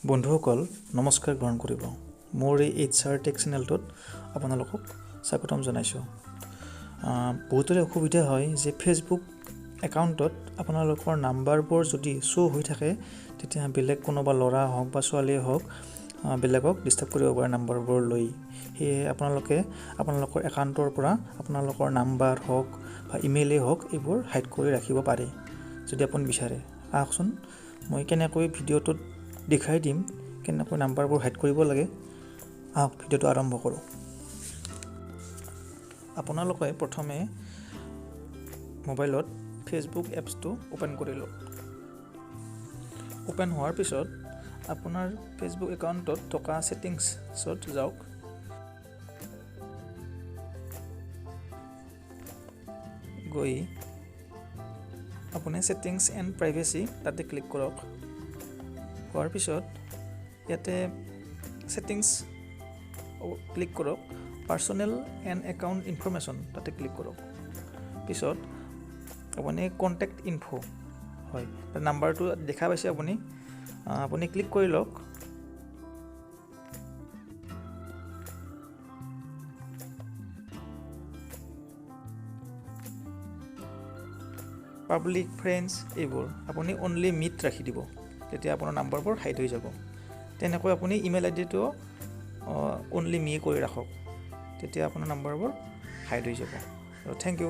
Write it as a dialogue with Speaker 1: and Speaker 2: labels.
Speaker 1: বন্ধুসকল নমস্কাৰ গ্ৰহণ কৰিব মোৰ এই HR টেক চেনেলটোত আপোনালোকক স্বাগতম জনাইছোঁ বহুতৰে অসুবিধা হয় যে ফেচবুক একাউণ্টত আপোনালোকৰ নাম্বাৰবোৰ যদি শ্ব' হৈ থাকে তেতিয়া বেলেগ কোনোবা ল'ৰা হওক বা ছোৱালীয়ে হওক বেলেগক ডিষ্টাৰ্ব কৰিব পাৰে নাম্বাৰবোৰ লৈ সেয়ে আপোনালোকে আপোনালোকৰ একাউণ্টৰ পৰা আপোনালোকৰ নাম্বাৰ হওক বা ইমেইলে হওক এইবোৰ হাইড কৰি ৰাখিব পাৰে যদি আপুনি বিচাৰে আহকচোন মই কেনেকৈ ভিডিঅ'টোত দেখাই দিম কেনেকৈ নাম্বাৰবোৰ হাইড কৰিব লাগে আহক ভিডিঅ'টো আৰম্ভ কৰোঁ আপোনালোকে প্ৰথমে মোবাইলত ফেচবুক এপছটো ওপেন কৰি লওক ওপেন হোৱাৰ পিছত আপোনাৰ ফেচবুক একাউণ্টত থকা সেটিংছত যাওক গৈ আপুনি সেটিংছ এণ্ড প্ৰাইভেচি তাতে ক্লিক কৰক হোৱাৰ পিছত ইয়াতে সেটিংছ ক্লিক কৰক পাৰ্সোনেল এণ্ড একাউণ্ট ইনফৰমেশ্যন তাতে ক্লিক কৰক পিছত আপুনি কণ্টেক্ট ইনফো হয় তাৰ নাম্বাৰটো দেখা পাইছে আপুনি ক্লিক কৰি লওক পাব্লিক ফ্ৰেণ্ডছ এইবোৰ আপুনি অনলি মিট ৰাখি দিব তেতিয়া আপোনাৰ নাম্বাৰবোৰ হাইড হৈ যাব তেনেকৈ আপুনি ইমেইল আইডিটো অনলি মি কৰি ৰাখক তেতিয়া আপোনাৰ নাম্বাৰবোৰ হাইড হৈ যাব থেংক ইউ